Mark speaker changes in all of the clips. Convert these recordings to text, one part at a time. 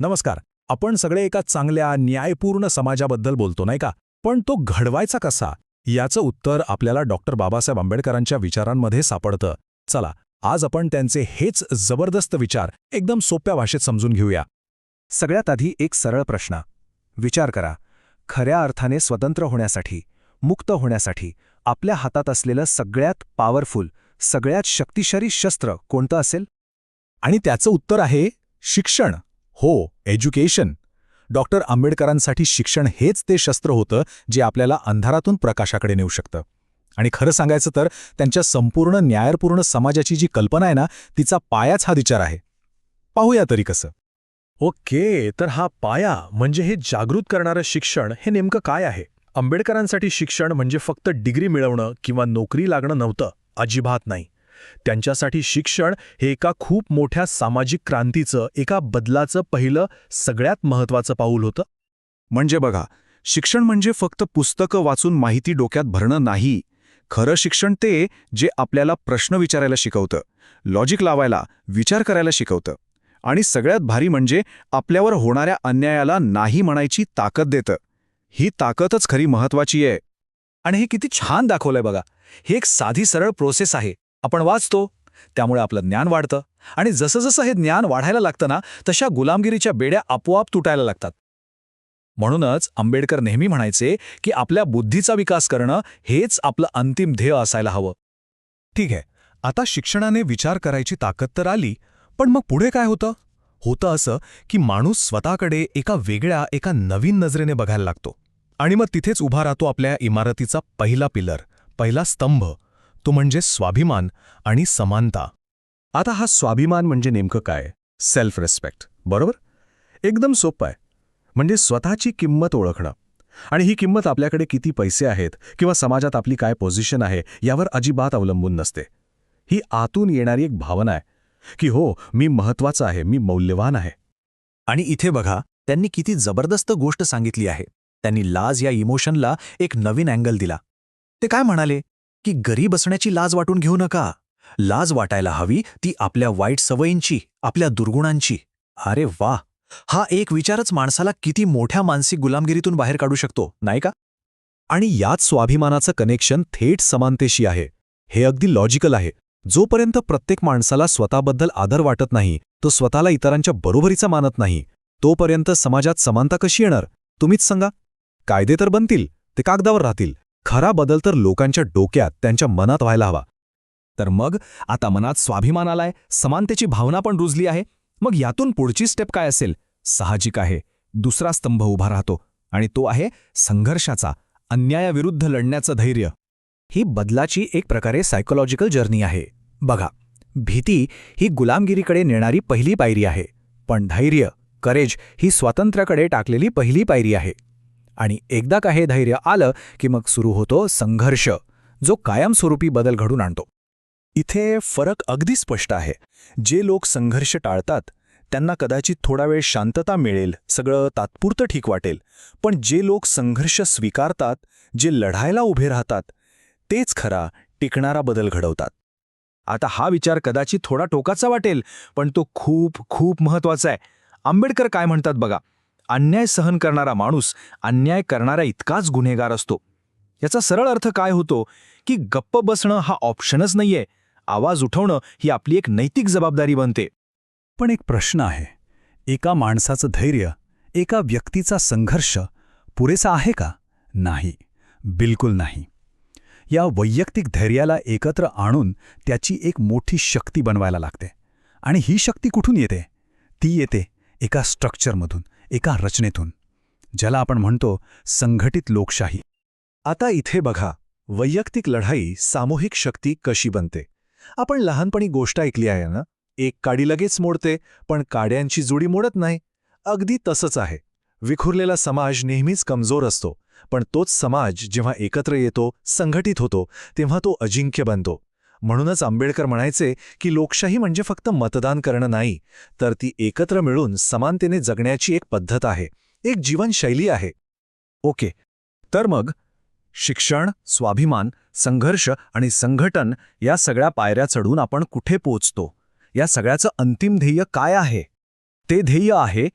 Speaker 1: नमस्कार. आपण सगळे एका चांगल्या न्यायपूर्ण समाजाबद्दल बोलतो नाही का? पण तो घडवायचा कसा याचं उत्तर आपल्याला डॉक्टर बाबासाहेब आंबेडकरांच्या विचारांमध्ये सापडतं. चला, आज आपण त्यांचे हेच जबरदस्त विचार एकदम सोप्या भाषेत समजून घेऊया.
Speaker 2: सगळ्यात आधी एक सरळ प्रश्न. विचार करा, खऱ्या अर्थाने स्वतंत्र होण्यासाठी, मुक्त होण्यासाठी आपल्या हातात असलेलं सगळ्यात पॉवरफुल, सगळ्यात शक्तिशाली शस्त्र कोणतं असेल?
Speaker 1: आणि त्याचं उत्तर आहे शिक्षण. हो, एज्युकेशन. डॉक्टर आंबेडकरांसाठी शिक्षण हेच ते शस्त्र होतं जे आपल्याला अंधारातून प्रकाशाकडे नेऊ शकतं. आणि खरं सांगायचं तर त्यांच्या संपूर्ण न्यायपूर्ण समाजाची जी कल्पना आहे ना, तिचा पायाच हा विचार आहे. पाहूया तरी कसं.
Speaker 3: ओके, तर हा पाया म्हणजे हे जागृत करणारं शिक्षण हे नेमकं काय आहे? आंबेडकरांसाठी शिक्षण म्हणजे फक्त डिग्री मिळवणं किंवा नोकरी लागणं नव्हतं, अजिबात नाही. त्यांच्यासाठी शिक्षण हे एका खूप मोठ्या सामाजिक क्रांतीचं, एका बदलाचं पहिलं सगळ्यात महत्त्वाचं पाऊल होतं.
Speaker 2: म्हणजे बघा, शिक्षण म्हणजे फक्त पुस्तकं वाचून माहिती डोक्यात भरणं नाही. खरं शिक्षण ते जे आपल्याला प्रश्न विचारायला शिकवतं, लॉजिक लावायला, विचार करायला शिकवतं. आणि सगळ्यात भारी म्हणजे आपल्यावर होणाऱ्या अन्यायाला नाही म्हणायची ताकद देतं. ही ताकदच खरी महत्त्वाची आहे.
Speaker 1: आणि हे किती छान दाखवलंय बघा. ही एक साधी सरळ प्रोसेस आहे. आपण वाचतो, त्यामुळे आपलं ज्ञान वाढतं. आणि जसं जसं हे ज्ञान वाढायला लागतं ना, तशा गुलामगिरीच्या बेड्या आपोआप तुटायला लागतात. म्हणूनच आंबेडकर नेहमी म्हणायचे की आपल्या बुद्धीचा विकास करणं हेच आपलं अंतिम ध्येय असायला हवं.
Speaker 2: ठीक आहे, आता शिक्षणाने विचार करायची ताकद तर आली, पण मग पुढे काय होतं? होतं असं की माणूस स्वतःकडे एका वेगळ्या, एका नवीन नजरेने बघायला लागतो. आणि मग तिथेच उभा राहतो आपल्या इमारतीचा पहिला पिलर, पहिला स्तंभ, तो म्हणजे स्वाभिमान आणि समानता. आता हा स्वाभिमान म्हणजे नेमकं काय? सेल्फ रिस्पेक्ट, बरोबर? एकदम सोपं आहे. म्हणजे स्वतःची किंमत ओळखणं. आणि ही किंमत आपल्याकडे किती पैसे आहेत किंवा समाजात आपली काय पोझिशन आहे यावर अजिबात अवलंबून नसते. ही आतून येणारी एक भावना आहे की हो, मी महत्त्वाचा आहे, मी मौल्यवान आहे.
Speaker 1: आणि इथे बघा, त्यांनी किती जबरदस्त गोष्ट सांगितली आहे. त्यांनी लाज या इमोशनला एक नवीन अँगल दिला. ते काय म्हणाले की गरीब असण्याची लाज वाटून घेऊ नका. लाज वाटायला हवी ती आपल्या वाईट सवयींची, आपल्या दुर्गुणांची. अरे वा, हा एक विचारच माणसाला किती मोठ्या मानसिक गुलामगिरीतून बाहेर काढू शकतो, नाही का?
Speaker 2: आणि याच स्वाभिमानाचं कनेक्शन थेट समानतेशी आहे. हे अगदी लॉजिकल आहे. जोपर्यंत प्रत्येक माणसाला स्वतःबद्दल आदर वाटत नाही, तो स्वतःला इतरांच्या बरोबरीचा मानत नाही, तोपर्यंत समाजात समानता कशी येणार? तुम्हीच सांगा. कायदे तर बनतील, ते कागदावर राहतील. खरा बदल तर लोकांच्या डोक्यात, त्यांच्या मनात व्हायला हवा.
Speaker 1: तर मग आता मनात स्वाभिमान आलाय, समानतेची भावना पण रुजली आहे. मग यातून पुढची स्टेप काय असेल? साहजिक आहे, दुसरा स्तंभ उभा राहतो आणि तो आहे संघर्षाचा, अन्यायाविरुद्ध लढण्याचं धैर्य. ही बदलाची एक प्रकारे सायकोलॉजिकल जर्नी आहे. बघा, भीती ही गुलामगिरीकडे नेणारी पहिली पायरी आहे, पण धैर्य, करेज ही स्वातंत्र्याकडे टाकलेली पहिली पायरी आहे. आणि एकदा का हे धैर्य आलं की मग सुरू होतो संघर्ष, जो कायमस्वरूपी बदल घडून आणतो.
Speaker 2: इथे फरक अगदी स्पष्ट आहे. जे लोक संघर्ष टाळतात त्यांना कदाचित थोडा वेळ शांतता मिळेल, सगळं तात्पुरतं ठीक वाटेल. पण जे लोक संघर्ष स्वीकारतात, जे लढायला उभे राहतात, तेच खरा टिकणारा बदल घडवतात.
Speaker 1: आता हा विचार कदाचित थोडा टोकाचा वाटेल, पण तो खूप खूप महत्वाचा आहे. आंबेडकर काय म्हणतात बघा, अन्याय सहन करणारा माणूस अन्याय करणाऱ्या इतकाच गुन्हेगार असतो. याचा सरळ अर्थ काय होतो की गप्प बसणं हा ऑप्शनच नाहीये. आवाज उठवणं ही आपली एक नैतिक जबाबदारी बनते.
Speaker 2: पण एक प्रश्न आहे, एका माणसाचं धैर्य, एका व्यक्तीचा संघर्ष पुरेसा आहे का? नाही, बिलकुल नाही. या वैयक्तिक धैर्याला एकत्र आणून त्याची एक मोठी शक्ती बनवायला लागते. आणि ही शक्ती कुठून येते? ती येते एका स्ट्रक्चरमधून, एका रचनेतून, ज्याला आपण म्हणतो संघटित लोकशाही. आता इथे बघा, वैयक्तिक लढाई सामूहिक शक्ती कशी बनते. आपण लहानपणी गोष्ट ऐकली आहे ना, एक काडी लगेच मोडते, पण काड्यांची जोडी मोडत नाही. अगदी तसंच आहे. विखुरलेला समाज नेहमीच कमजोर असतो, पण तोच समाज जेव्हा एकत्र येतो, संघटित होतो, तेव्हा तो अजिंक्य बनतो. म्हणूनच आंबेडकर म्हणायचे की लोकशाही म्हणजे फक्त मतदान करणं नाही, तर ती एकत्र मिळून समानतेने जगण्याची एक पद्धत आहे, एक जीवनशैली आहे. ओके, तर मग शिक्षण, स्वाभिमान, संघर्ष आणि संघटन या सगळ्या पायऱ्या चढून आपण कुठे पोचतो? या सगळ्याचं अंतिम ध्येय काय आहे? ते ध्येय आहे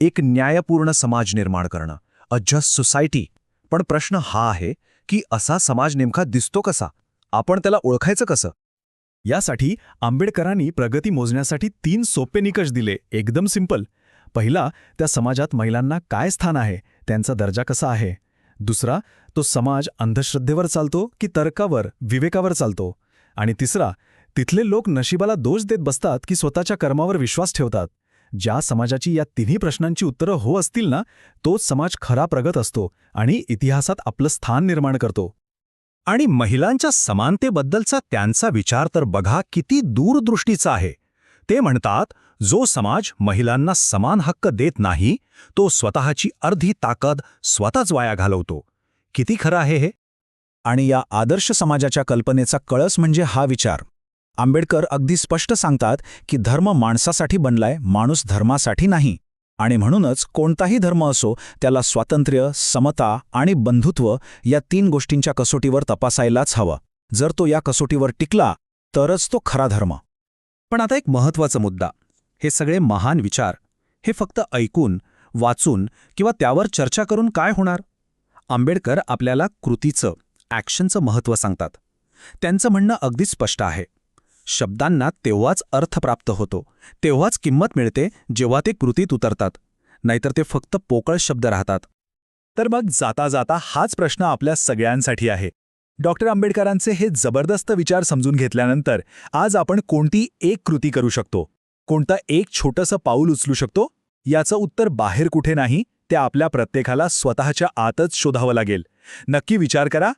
Speaker 4: एक न्यायपूर्ण समाज निर्माण करणं, अ जस्ट सोसायटी. पण प्रश्न हा आहे की असा समाज नेमका दिसतो कसा? आपण त्याला ओळखायचं कसं?
Speaker 2: यासाठी आंबेडकरांनी प्रगती मोजण्यासाठी 3 सोपे निकष दिले, एकदम सिंपल. पहिला, त्या समाजात महिलांना काय स्थान आहे, त्यांचा दर्जा कसा आहे. दुसरा, तो समाज अंधश्रद्धेवर चालतो की तर्कावर, विवेकावर चालतो. आणि तिसरा, तिथले लोक नशिबाला दोष देत बसतात की स्वतःच्या कर्मावर विश्वास ठेवतात. ज्या समाजाची या तिन्ही प्रश्नांची उत्तरं हो असतील ना, तोच समाज खरा प्रगत असतो आणि इतिहासात आपलं स्थान निर्माण करतो.
Speaker 1: आणि महिलांच्या समानतेबद्दलचा त्यांचा विचार तर बघा किती दूरदृष्टीचा आहे. ते म्हणतात, जो समाज महिलांना समान हक्क देत नाही, तो स्वतःची अर्धी ताकद स्वतःच वाया घालवतो. किती खरं आहे हे?
Speaker 2: आणि या आदर्श समाजाच्या कल्पनेचा कळस म्हणजे हा विचार. आंबेडकर अगदी स्पष्ट सांगतात की धर्म माणसासाठी बनलाय, माणूस धर्मासाठी नाही. आणि म्हणूनच कोणताही धर्म असो, त्याला स्वातंत्र्य, समता आणि बंधुत्व या 3 गोष्टींच्या कसोटीवर तपासायलाच हवं. जर तो या कसोटीवर टिकला तरच तो खरा धर्म.
Speaker 1: पण आता एक महत्त्वाचा मुद्दा. हे सगळे महान विचार, हे फक्त ऐकून, वाचून किंवा त्यावर चर्चा करून काय होणार? आंबेडकर आपल्याला कृतीचं, ॲक्शनचं महत्त्व सांगतात. त्यांचं म्हणणं अगदी स्पष्ट आहे. शब्दांना तेव्हाच अर्थ प्राप्त होतो, तेव्हाच किंमत मिळते जेव्हा ते कृतीत उतरतात, नाहीतर ते फक्त पोकळ शब्द राहतात.
Speaker 2: तर मग जाता जाता हाच प्रश्न आपल्या सगळ्यांसाठी आहे. डॉक्टर आंबेडकरांचे हे जबरदस्त विचार समजून घेतल्यानंतर आज आपण कोणती एक कृती करू शकतो, कोणतं एक छोटंसं पाऊल उचलू शकतो? याचं उत्तर बाहेर कुठे नाही, ते आपल्या प्रत्येकाला स्वतःच्या आतच शोधावं लागेल. नक्की विचार करा